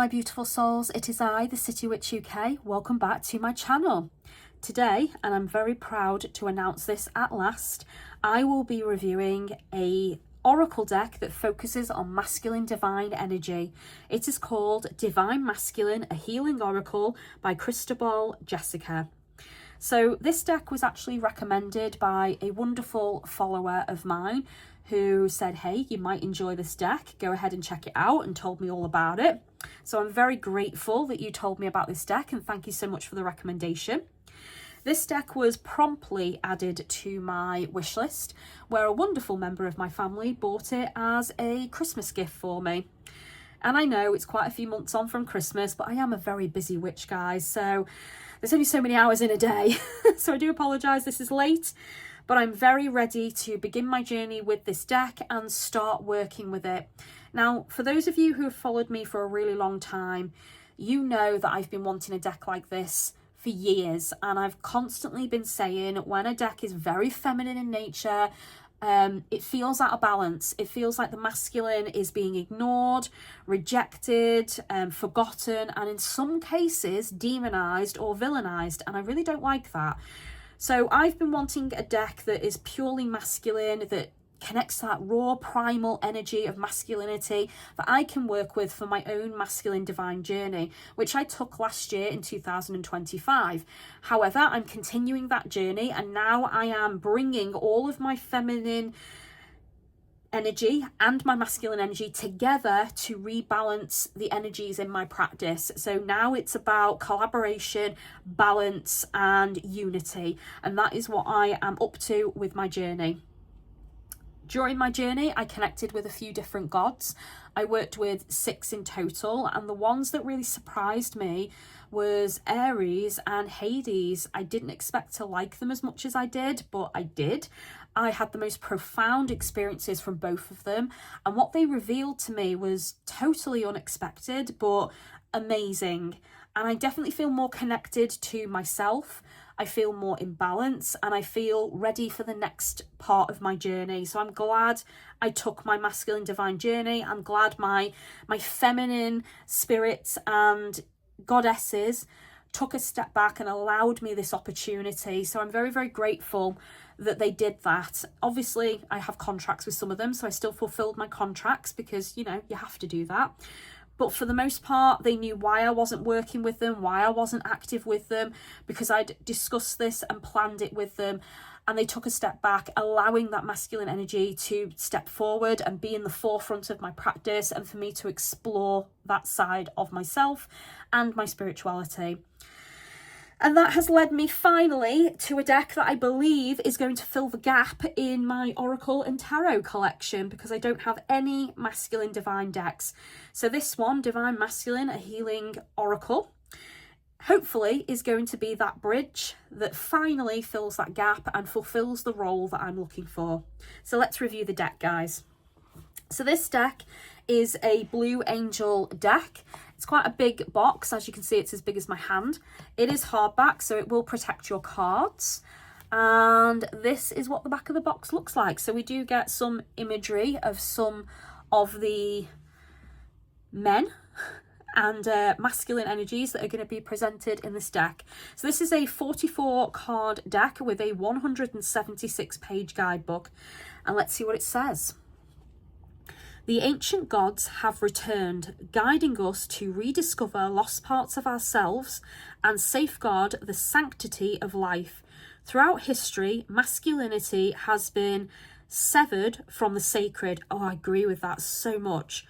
my beautiful souls, it is I, the City Witch UK. Welcome back to my channel. Today, and I'm very proud to announce this at last, I will be reviewing a oracle deck that focuses on masculine divine energy. It is called Divine Masculine, a Healing Oracle by Cristobal Jessica. So this deck was actually recommended by a wonderful follower of mine who said, hey, you might enjoy this deck, go ahead and check it out, and told me all about it. So I'm very grateful that you told me about this deck, and thank you so much for the recommendation. This deck was promptly added to my wish list, where a wonderful member of my family bought it as a Christmas gift for me. And I know it's quite a few months on from Christmas, but I am a very busy witch, guys, so there's only so many hours in a day. So I do apologise this is late, but I'm very ready to begin my journey with this deck and start working with it. Now, for those of you who have followed me for a really long time, you know that I've been wanting a deck like this for years, and I've constantly been saying when a deck is very feminine in nature, it feels out of balance. It feels like the masculine is being ignored, rejected, forgotten, and in some cases demonized or villainized, and I really don't like that. So I've been wanting a deck that is purely masculine, that connects to that raw primal energy of masculinity that I can work with for my own masculine divine journey, which I took last year in 2025. However, I'm continuing that journey, and now I am bringing all of my feminine energy and my masculine energy together to rebalance the energies in my practice. So now it's about collaboration, balance, and unity, and that is what I am up to with my journey. During my journey, I connected with a few different gods. I worked with 6 in total, and the ones that really surprised me was Aries and Hades. I didn't expect to like them as much as I did, but I did. I had the most profound experiences from both of them, and what they revealed to me was totally unexpected, but amazing. And I definitely feel more connected to myself. I feel more in balance, and I feel ready for the next part of my journey. So I'm glad I took my masculine divine journey. I'm glad my feminine spirits and goddesses took a step back and allowed me this opportunity. So I'm very, very grateful that they did that. Obviously, I have contracts with some of them, so I still fulfilled my contracts because, you know, you have to do that. But for the most part, they knew why I wasn't working with them, why I wasn't active with them, because I'd discussed this and planned it with them. And they took a step back, allowing that masculine energy to step forward and be in the forefront of my practice, and for me to explore that side of myself and my spirituality. And that has led me finally to a deck that I believe is going to fill the gap in my Oracle and Tarot collection, because I don't have any masculine divine decks. So this one, Divine Masculine, a Healing Oracle, hopefully is going to be that bridge that finally fills that gap and fulfills the role that I'm looking for. So let's review the deck, guys. So this deck is a Blue Angel deck. It's quite a big box. As you can see, it's as big as my hand. It is hardback, so it will protect your cards. And this is what the back of the box looks like. So we do get some imagery of some of the men and masculine energies that are going to be presented in this deck. So this is a 44 card deck with a 176 page guidebook. And let's see what it says. The ancient gods have returned, guiding us to rediscover lost parts of ourselves and safeguard the sanctity of life. Throughout history, masculinity has been severed from the sacred. Oh, I agree with that so much.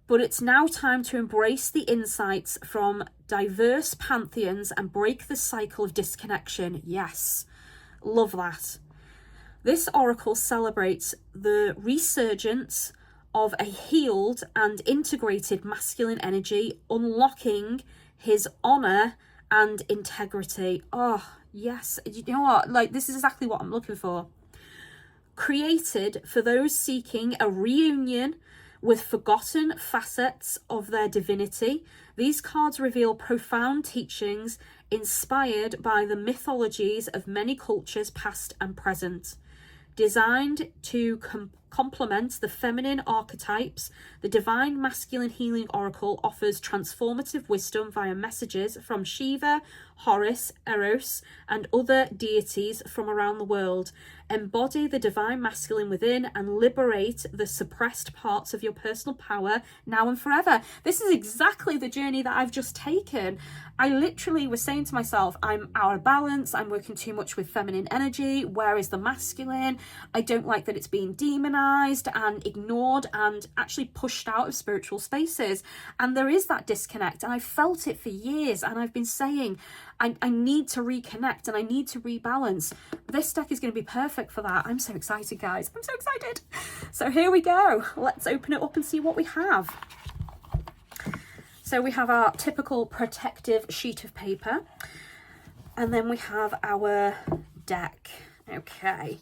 But it's now time to embrace the insights from diverse pantheons and break the cycle of disconnection. Yes, love that. This oracle celebrates the resurgence of a healed and integrated masculine energy, unlocking his honor and integrity. Oh, yes. You know what? Like, this is exactly what I'm looking for. Created for those seeking a reunion with forgotten facets of their divinity, these cards reveal profound teachings inspired by the mythologies of many cultures past and present. Designed to complements the feminine archetypes. The Divine Masculine Healing Oracle offers transformative wisdom via messages from Shiva, Horus, Eros, and other deities from around the world. Embody the Divine Masculine within and liberate the suppressed parts of your personal power now and forever. This is exactly the journey that I've just taken. I literally was saying to myself, I'm out of balance, I'm working too much with feminine energy, where is the masculine? I don't like that it's being demonized and ignored and actually pushed out of spiritual spaces. And there is that disconnect, and I felt it for years, and I've been saying, I need to reconnect and I need to rebalance. This deck is going to be perfect for that. I'm so excited, guys. I'm so excited. So here we go. Let's open it up and see what we have. So we have our typical protective sheet of paper, and then we have our deck. Okay,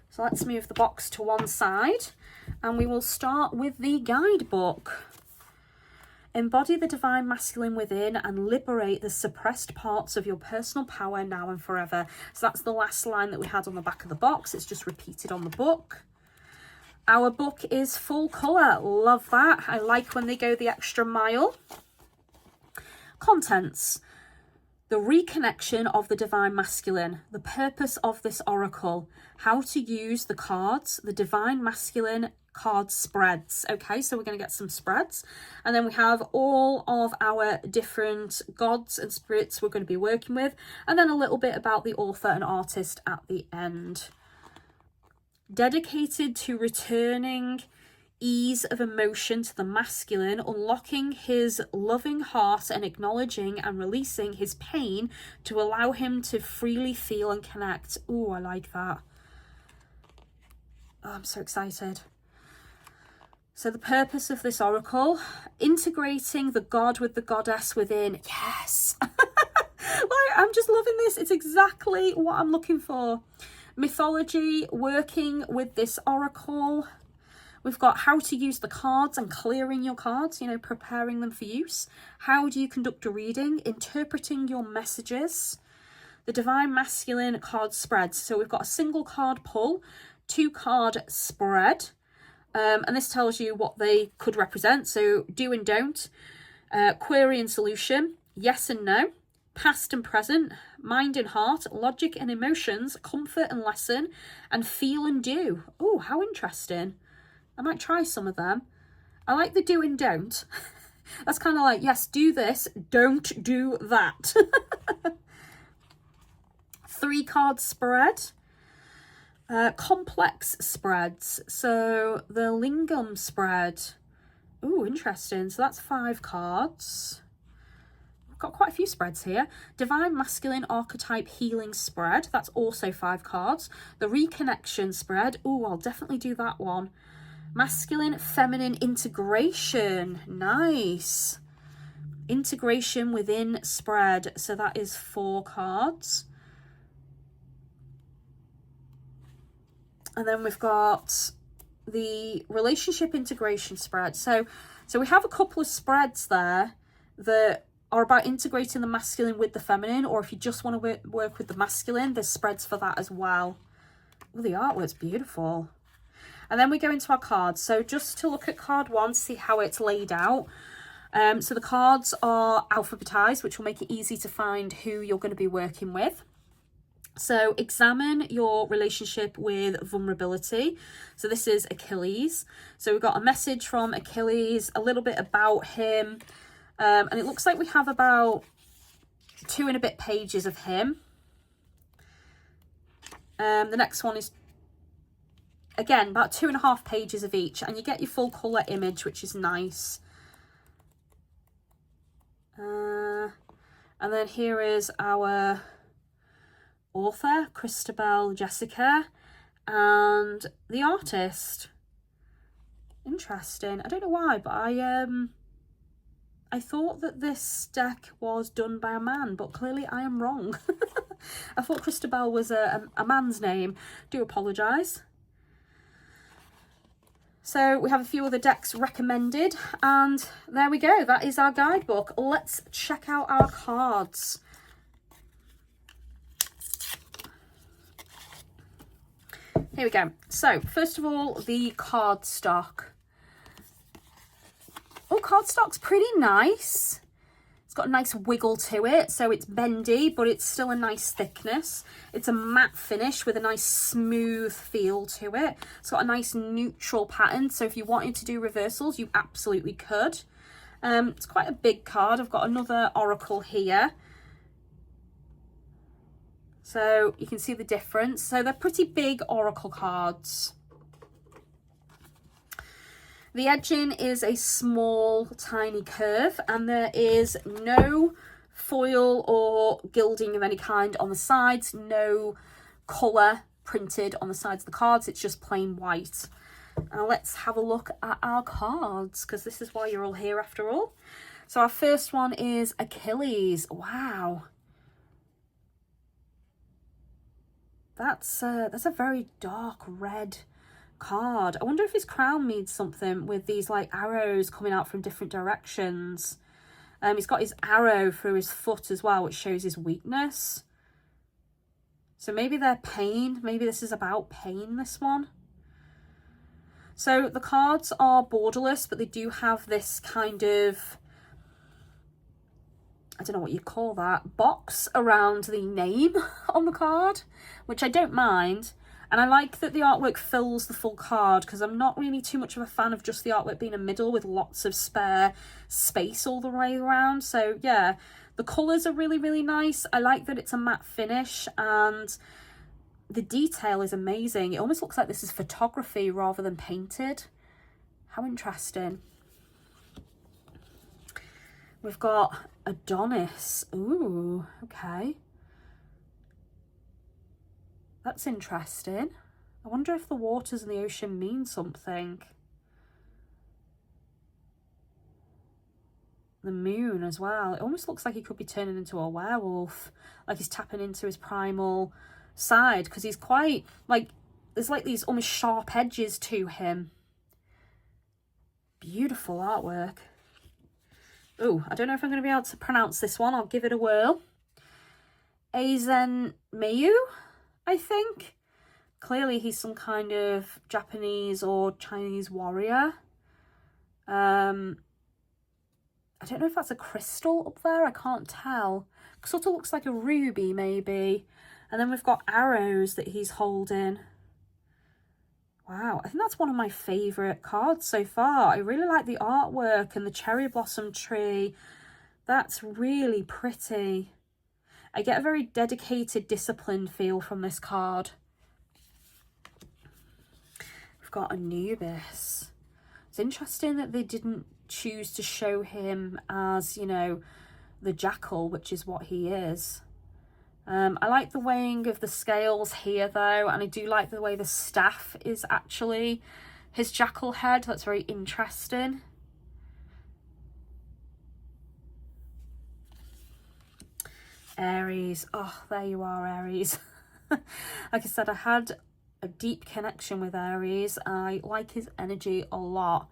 so let's move the box to one side, and we will start with the guidebook. Embody the Divine Masculine within and liberate the suppressed parts of your personal power now and forever. So that's the last line that we had on the back of the box. It's just repeated on the book. Our book is full colour. Love that. I like when they go the extra mile. Contents. The reconnection of the Divine Masculine. The purpose of this oracle. How to use the cards. The Divine Masculine card spreads. Okay, so we're going to get some spreads, and then we have all of our different gods and spirits we're going to be working with, and then a little bit about the author and artist at the end. Dedicated to returning ease of emotion to the masculine, unlocking his loving heart and acknowledging and releasing his pain to allow him to freely feel and connect. Oh, I like that. Oh, I'm so excited. So the purpose of this oracle, integrating the god with the goddess within. Yes. I'm just loving this. It's exactly what I'm looking for. Mythology, working with this oracle. We've got how to use the cards and clearing your cards, preparing them for use. How do you conduct a reading? Interpreting your messages. The Divine Masculine card spreads. So we've got a single card pull, 2 card spread. And this tells you what they could represent. So do and don't, query and solution, yes and no, past and present, mind and heart, logic and emotions, comfort and lesson, and feel and do. Oh, how interesting. I might try some of them. I like the do and don't. That's kind of like, yes, do this, don't do that. 3 card spread. Complex spreads, so the lingam spread. Oh, interesting. So that's 5 cards. We've got quite a few spreads here. Divine Masculine Archetype Healing spread. That's also 5 cards. The Reconnection spread. Oh, I'll definitely do that one. Masculine Feminine Integration. Nice. Integration within spread. So that is 4 cards. And then we've got the relationship integration spread. So we have a couple of spreads there that are about integrating the masculine with the feminine, or if you just want to work with the masculine, there's spreads for that as well. Oh, the artwork's beautiful. And then we go into our cards. So just to look at card 1, see how it's laid out. So the cards are alphabetized, which will make it easy to find who you're going to be working with. So examine your relationship with vulnerability. So this is Achilles. So we've got a message from Achilles, a little bit about him. And it looks like we have about 2 and a bit pages of him. The next one is, again, about 2.5 pages of each. And you get your full colour image, which is nice. And then here is our author, Christabel Jessica, and the artist. Interesting. I don't know why, but I thought that this deck was done by a man, but clearly I am wrong. I thought Christabel was a man's name. Do apologise. So we have a few other decks recommended, and there we go. That is our guidebook. Let's check out our cards. Here we go. So first of all, the cardstock. Oh, cardstock's pretty nice. It's got a nice wiggle to it, so it's bendy, but it's still a nice thickness. It's a matte finish with a nice smooth feel to it. It's got a nice neutral pattern, so if you wanted to do reversals, you absolutely could. It's quite a big card. I've got another oracle here. So you can see the difference. So they're pretty big oracle cards. The edging is a small, tiny curve, and there is no foil or gilding of any kind on the sides, no colour printed on the sides of the cards. It's just plain white. Now let's have a look at our cards, because this is why you're all here after all. So our first one is Achilles. Wow. That's a very dark red card. I wonder if his crown means something with these like arrows coming out from different directions. He's got his arrow through his foot as well, which shows his weakness. So maybe they're pain. Maybe this is about pain, this one. So the cards are borderless, but they do have this kind of, I don't know what you call that, box around the name on the card, which I don't mind. And I like that the artwork fills the full card, because I'm not really too much of a fan of just the artwork being a middle with lots of spare space all the way around. So yeah, the colours are really, really nice. I like that it's a matte finish, and the detail is amazing. It almost looks like this is photography rather than painted. How interesting. We've got Adonis. Ooh, okay. That's interesting. I wonder if the waters in the ocean mean something. The moon as well. It almost looks like he could be turning into a werewolf. Like he's tapping into his primal side, because he's quite, like, there's like these almost sharp edges to him. Beautiful artwork. Oh, I don't know if I'm going to be able to pronounce this one. I'll give it a whirl. Mayu, I think. Clearly he's some kind of Japanese or Chinese warrior. I don't know if that's a crystal up there. I can't tell. Sort of looks like a ruby maybe. And then we've got arrows that he's holding. Wow, I think that's one of my favourite cards so far. I really like the artwork and the cherry blossom tree. That's really pretty. I get a very dedicated, disciplined feel from this card. We've got Anubis. It's interesting that they didn't choose to show him as, you know, the jackal, which is what he is. I like the weighing of the scales here though, and I do like the way the staff is actually his jackal head. That's very interesting. Aries. Oh, there you are, Aries. Like I said, I had a deep connection with Aries. I like his energy a lot.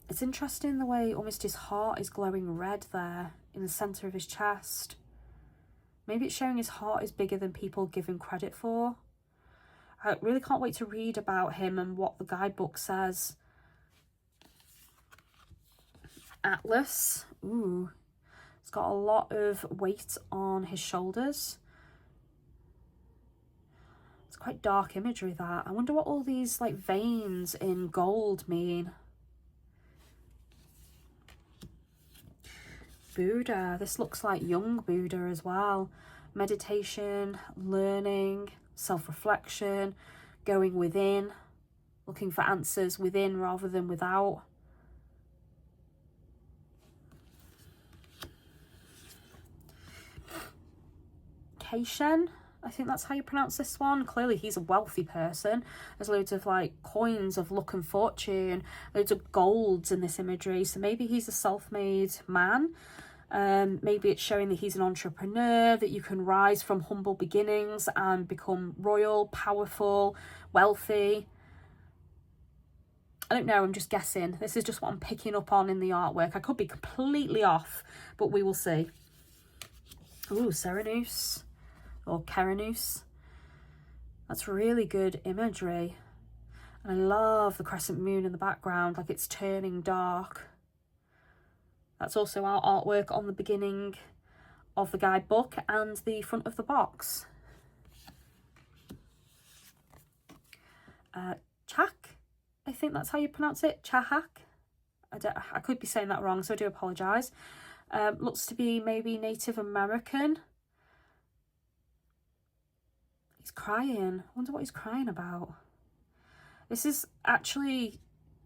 It's interesting the way almost his heart is glowing red there in the centre of his chest. Maybe it's showing his heart is bigger than people give him credit for. I really can't wait to read about him and what the guidebook says. Atlas. Ooh. It's got a lot of weight on his shoulders. It's quite dark imagery, that. I wonder what all these like veins in gold mean. Buddha. This looks like young Buddha as well. Meditation, learning, self-reflection, going within, looking for answers within rather than without. Keishen, I think that's how you pronounce this one. Clearly he's a wealthy person. There's loads of like coins of luck and fortune, loads of golds in this imagery. So maybe he's a self-made man. Maybe it's showing that he's an entrepreneur, that you can rise from humble beginnings and become royal, powerful, wealthy. I don't know, I'm just guessing. This is just what I'm picking up on in the artwork. I could be completely off, but we will see. Ooh, Serenus or Keranus. That's really good imagery. And I love the crescent moon in the background, like it's turning dark. That's also our artwork on the beginning of the guidebook and the front of the box. Chak, I think that's how you pronounce it, Chahak. I could be saying that wrong, so I do apologise. Looks to be maybe Native American. He's crying. I wonder what he's crying about. This is actually,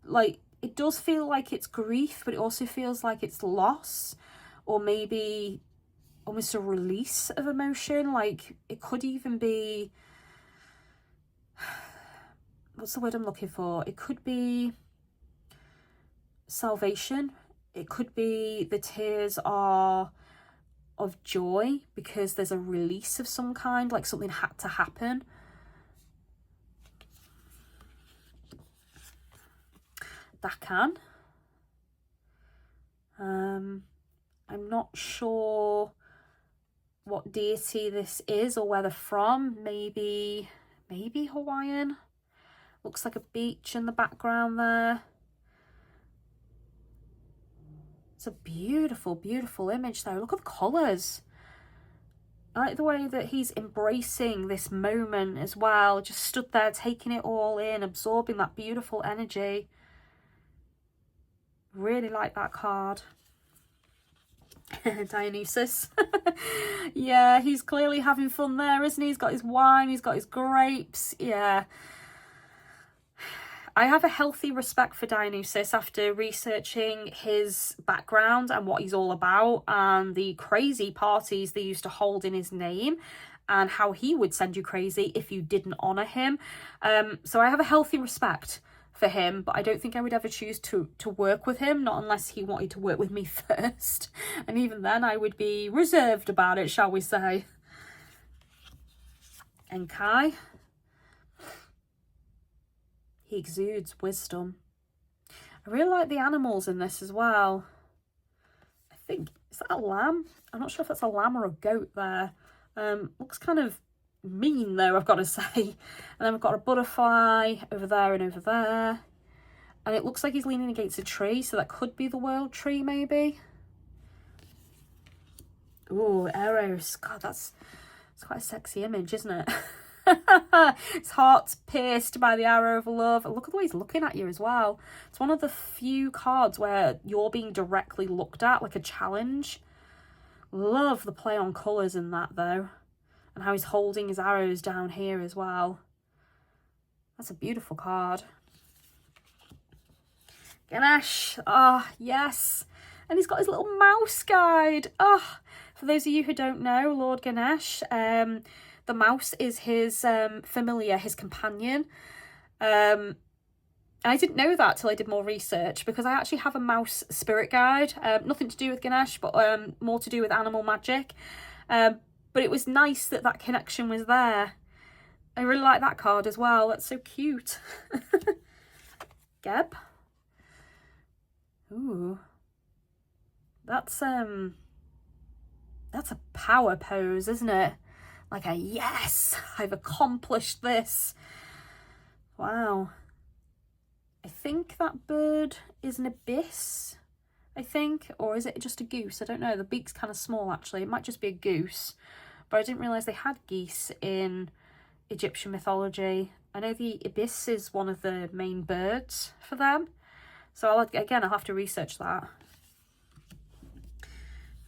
like, it does feel like it's grief, but it also feels like it's loss, or maybe almost a release of emotion. Like, it could even be, what's the word I'm looking for? It could be salvation. It could be the tears are of joy because there's a release of some kind, like something had to happen. Dakan. I'm not sure what deity this is or where they're from. Maybe Hawaiian. Looks like a beach in the background there. It's a beautiful, beautiful image though. Look at the colours. I like the way that he's embracing this moment as well. Just stood there taking it all in, absorbing that beautiful energy. Really like that card. Dionysus. Yeah, he's clearly having fun there, isn't he? He's got his wine, he's got his grapes. Yeah. I have a healthy respect for Dionysus after researching his background and what he's all about and the crazy parties they used to hold in his name and how he would send you crazy if you didn't honour him. So I have a healthy respect for him, but I don't think I would ever choose to work with him, not unless he wanted to work with me first. And even then I would be reserved about it, shall we say. And Kai. He exudes wisdom. I really like the animals in this as well. I think, is that a lamb? I'm not sure if that's a lamb or a goat there. Looks kind of mean though, I've got to say. And then we've got a butterfly over there and over there. And it looks like he's leaning against a tree, so that could be the world tree maybe. Ooh, arrows. God, it's quite a sexy image, isn't it? His heart's pierced by the arrow of love. Look at the way he's looking at you as well. It's one of the few cards where you're being directly looked at, like a challenge. Love the play on colours in that though, and how he's holding his arrows down here as well. That's a beautiful card. Ganesh. Ah, oh, yes. And he's got his little mouse guide. Oh, for those of you who don't know, Lord Ganesh, the mouse is his familiar, his companion. And I didn't know that till I did more research, because I actually have a mouse spirit guide. Nothing to do with Ganesh, but more to do with animal magic. But it was nice that that connection was there. I really like that card as well. That's so cute. Geb. Ooh. That's a power pose, isn't it? Like a yes, I've accomplished this. Wow. I think that bird is an ibis, I think. Or is it just a goose? I don't know. The beak's kind of small, actually. It might just be a goose. But I didn't realise they had geese in Egyptian mythology. I know the ibis is one of the main birds for them. So I'll have to research that.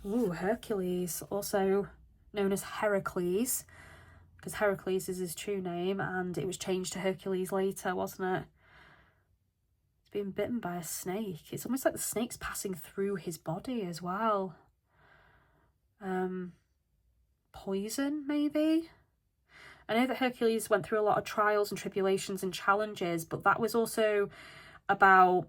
Ooh, Hercules. Also known as Heracles, because Heracles is his true name and it was changed to Hercules later, wasn't it? He's being bitten by a snake. It's almost like the snake's passing through his body as well. Poison, maybe? I know that Hercules went through a lot of trials and tribulations and challenges, but that was also about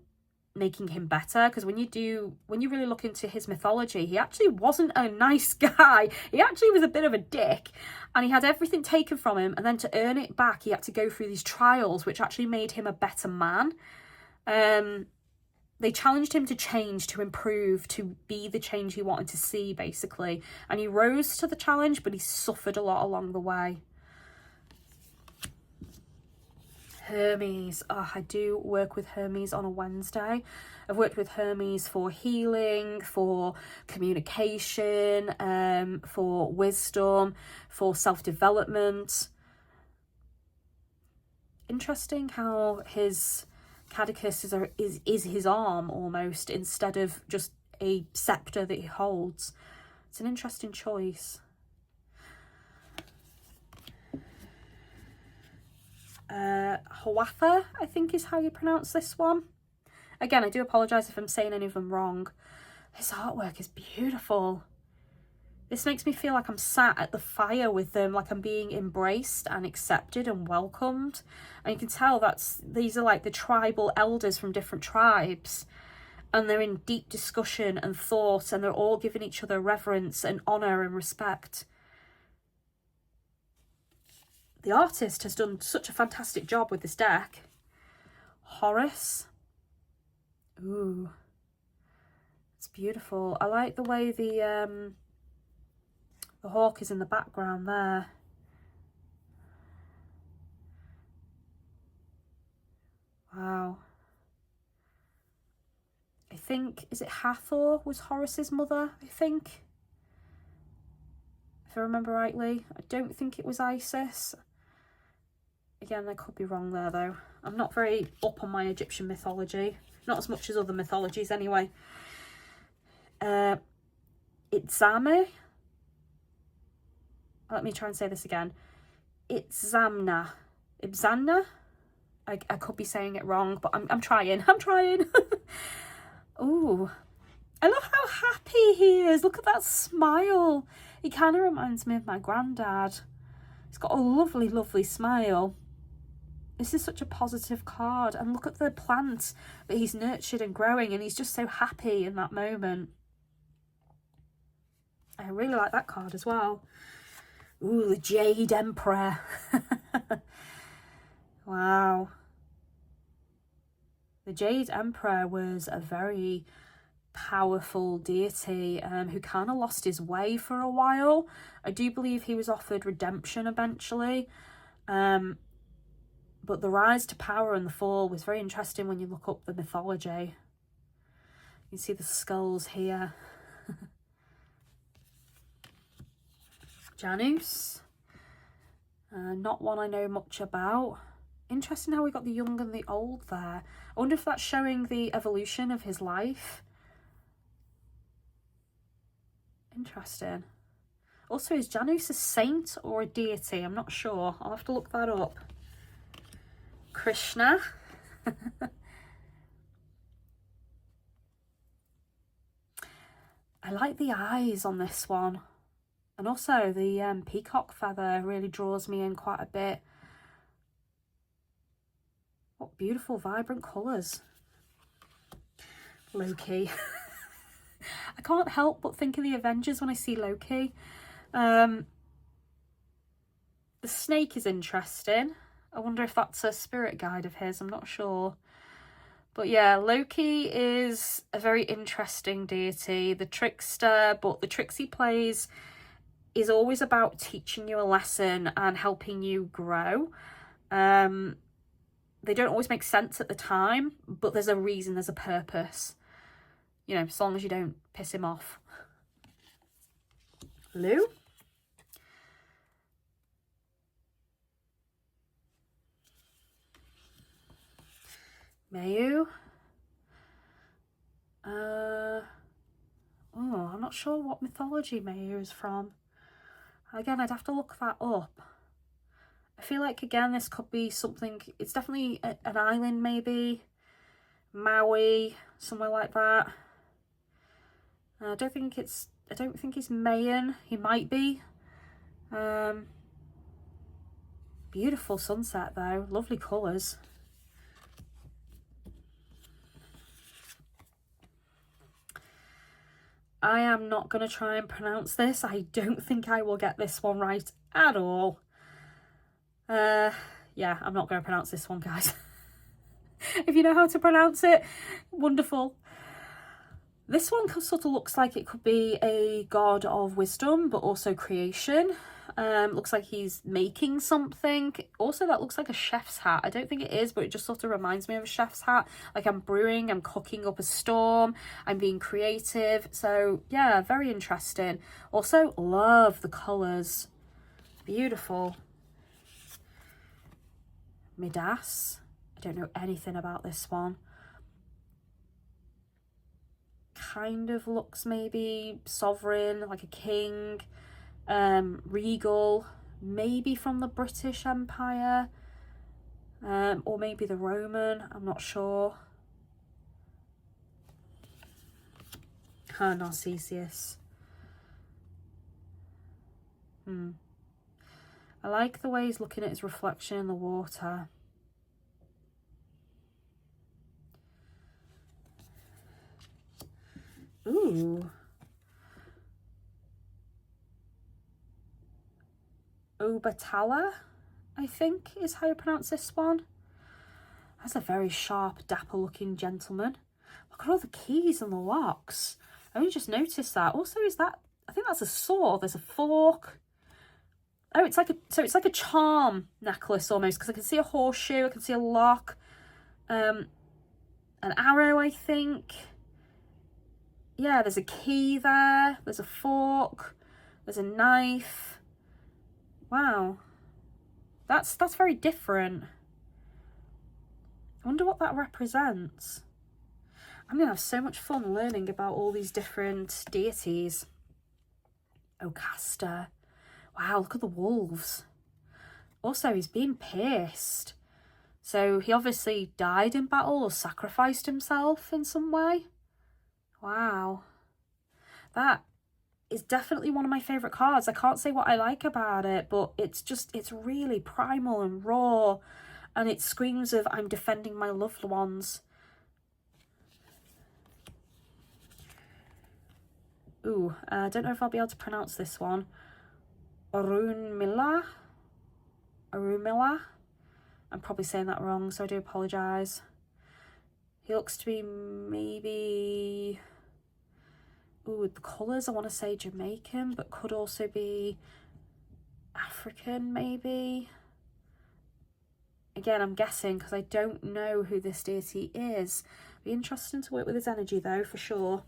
making him better, because when you really look into his mythology, he actually wasn't a nice guy. He actually was a bit of a dick, and he had everything taken from him, and then to earn it back he had to go through these trials which actually made him a better man. They challenged him to change, to improve, to be the change he wanted to see, basically, and he rose to the challenge, but he suffered a lot along the way. Hermes. Oh, I do work with Hermes on a Wednesday. I've worked with Hermes for healing, for communication, for wisdom, for self-development. Interesting how his caducus is his arm almost, instead of just a scepter that he holds. It's an interesting choice. Hawatha, I think is how you pronounce this one. Again, I do apologise if I'm saying any of them wrong. His artwork is beautiful. This makes me feel like I'm sat at the fire with them, like I'm being embraced and accepted and welcomed. And you can tell these are like the tribal elders from different tribes. And they're in deep discussion and thought, and they're all giving each other reverence and honour and respect. The artist has done such a fantastic job with this deck. Horus. Ooh. It's beautiful. I like the way the hawk is in the background there. Wow. I think, is it Hathor was Horus's mother, I think? If I remember rightly. I don't think it was Isis. Again, I could be wrong there though. I'm not very up on my Egyptian mythology. Not as much as other mythologies anyway. Itzame. Let me try and say this again. Itzamna. Ibzanna? I could be saying it wrong, but I'm trying. I'm trying. Ooh. I love how happy he is. Look at that smile. He kind of reminds me of my granddad. He's got a lovely, lovely smile. This is such a positive card. And look at the plant that he's nurtured and growing, and he's just so happy in that moment. I really like that card as well. Ooh, the Jade Emperor. Wow. The Jade Emperor was a very powerful deity who kind of lost his way for a while. I do believe he was offered redemption eventually. But the rise to power and the fall was very interesting when you look up the mythology. You can see the skulls here. Janus. Not one I know much about. Interesting how we got the young and the old there. I wonder if that's showing the evolution of his life. Interesting. Also, is Janus a saint or a deity? I'm not sure. I'll have to look that up. Krishna. I like the eyes on this one. And also the peacock feather really draws me in quite a bit. What beautiful, vibrant colours. Loki. I can't help but think of the Avengers when I see Loki. The snake is interesting. I wonder if that's a spirit guide of his. I'm not sure. But yeah, Loki is a very interesting deity. The trickster, but the tricks he plays is always about teaching you a lesson and helping you grow. They don't always make sense at the time, but there's a reason, there's a purpose. You know, as long as you don't piss him off. Lou? Mayu? Oh, I'm not sure what mythology Mayu is from. Again, I'd have to look that up. I feel like, again, this could be something, it's definitely an island maybe. Maui, somewhere like that. I don't think he's Mayan. He might be. Beautiful sunset though, lovely colours. I am not going to try and pronounce this. I don't think I will get this one right at all. Yeah, I'm not going to pronounce this one, guys. If you know how to pronounce it, wonderful. This one sort of looks like it could be a god of wisdom, but also creation. Looks like he's making something. Also, that looks like a chef's hat. I don't think it is, but it just sort of reminds me of a chef's hat. Like I'm brewing, I'm cooking up a storm, I'm being creative. So yeah, very interesting. Also, love the colours. Beautiful. Midas. I don't know anything about this one. Kind of looks maybe sovereign, like a king. Regal, maybe from the British Empire, or maybe the Roman, I'm not sure. Narcissus. I like the way he's looking at his reflection in the water. Ooh. Obatala, I think is how you pronounce this one. That's a very sharp, dapper looking gentleman. Look at all the keys and the locks. I only just noticed that. Also, is that, I think that's a sword. There's a fork. Oh, it's like a charm necklace almost, because I can see a horseshoe, I can see a lock, an arrow, I think. Yeah, there's a key there. There's a fork. There's a knife. Wow, that's very different. I wonder what that represents. I'm gonna have so much fun learning about all these different deities. Ocasta. Wow, look at the wolves. Also, he's being pierced. So he obviously died in battle or sacrificed himself in some way. Wow. That is definitely one of my favourite cards. I can't say what I like about it, but it's really primal and raw, and it screams of I'm defending my loved ones. Ooh, I don't know if I'll be able to pronounce this one. Arunmila. I'm probably saying that wrong, so I do apologise. He looks to be maybe... Ooh, the colours, I want to say Jamaican, but could also be African, maybe. Again, I'm guessing because I don't know who this deity is. Be interesting to work with his energy, though, for sure.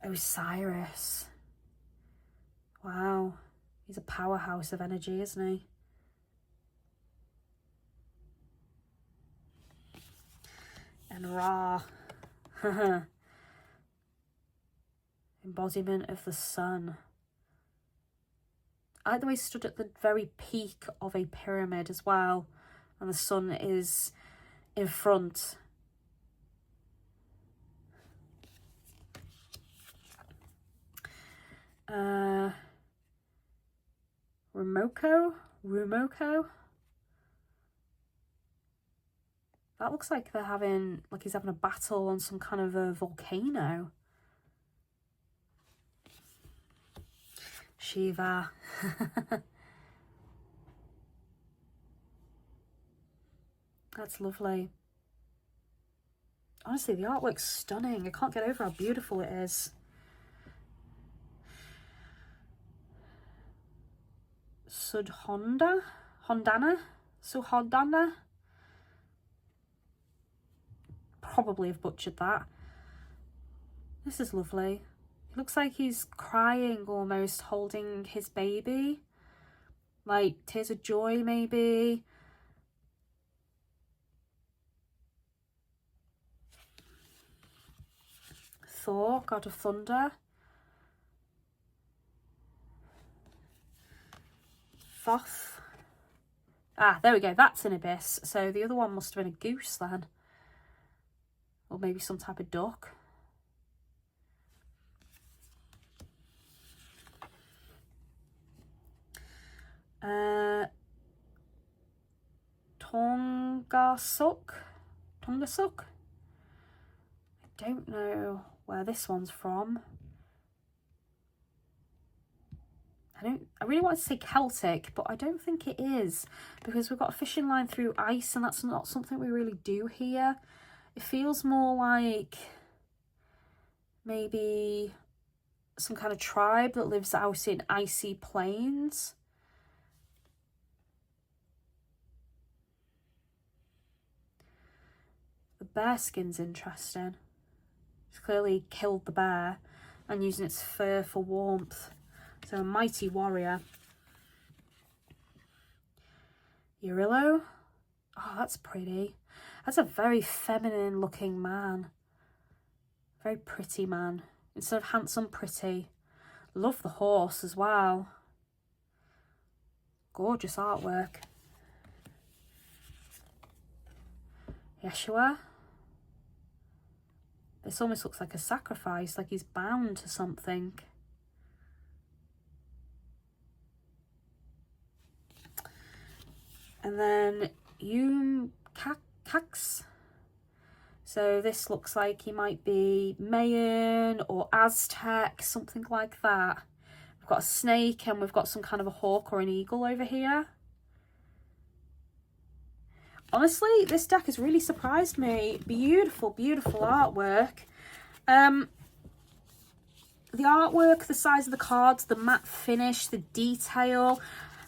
Osiris. Wow. He's a powerhouse of energy, isn't he? And Ra. Embodiment of the sun. I like the way he stood at the very peak of a pyramid as well, and the sun is in front. Rumoko. That looks like they're having, like he's having a battle on some kind of a volcano. Shiva. That's lovely. Honestly, the artwork's stunning. I can't get over how beautiful it is. Suhodana. Probably have butchered that. This is lovely. It looks like he's crying almost, holding his baby. Like tears of joy, maybe. Thor, god of thunder. Thoth. Ah, there we go. That's an abyss. So the other one must have been a goose then. Or maybe some type of duck. Tongasuk. I don't know where this one's from. I really want to say Celtic, but I don't think it is, because we've got a fishing line through ice, and that's not something we really do here. It feels more like maybe some kind of tribe that lives out in icy plains. The bear skin's interesting. It's clearly killed the bear and using its fur for warmth. So a mighty warrior. Urillo. Oh, that's pretty. That's a very feminine looking man. Very pretty man. Instead of handsome, pretty. Love the horse as well. Gorgeous artwork. Yeshua. This almost looks like a sacrifice, like he's bound to something. And then Cax. So this looks like he might be Mayan or Aztec, something like that. We've got a snake and we've got some kind of a hawk or an eagle over here. Honestly, this deck has really surprised me. Beautiful, beautiful artwork. The artwork, the size of the cards, the matte finish, the detail.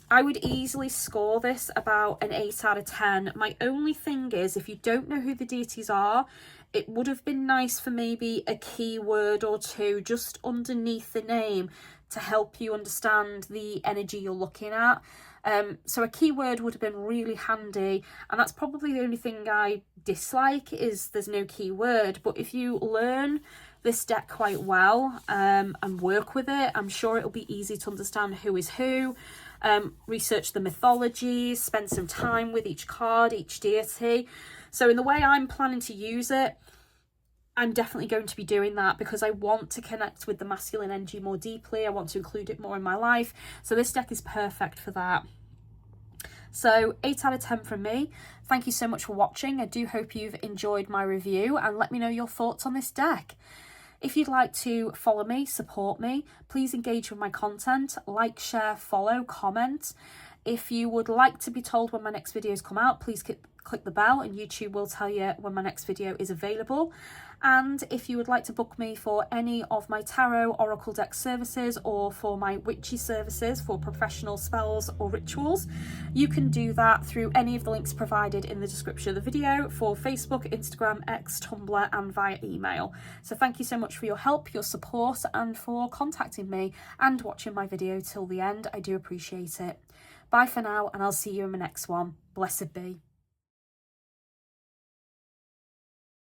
I would easily score this about an 8 out of 10. My only thing is, if you don't know who the deities are, it would have been nice for maybe a keyword or two just underneath the name to help you understand the energy you're looking at. So a keyword would have been really handy, and that's probably the only thing I dislike is there's no keyword. But if you learn this deck quite well and work with it, I'm sure it'll be easy to understand who is who. Research the mythologies, spend some time with each card, each deity. So in the way I'm planning to use it, I'm definitely going to be doing that because I want to connect with the masculine energy more deeply. I want to include it more in my life. So this deck is perfect for that. So 8 out of 10 from me. Thank you so much for watching. I do hope you've enjoyed my review and let me know your thoughts on this deck. If you'd like to follow me, support me, please engage with my content, like, share, follow, comment. If you would like to be told when my next videos come out, please click the bell and YouTube will tell you when my next video is available. And if you would like to book me for any of my tarot oracle deck services or for my witchy services for professional spells or rituals, you can do that through any of the links provided in the description of the video for Facebook, Instagram, X, Tumblr and via email. So thank you so much for your help, your support and for contacting me and watching my video till the end. I do appreciate it. Bye for now and I'll see you in my next one. Blessed be.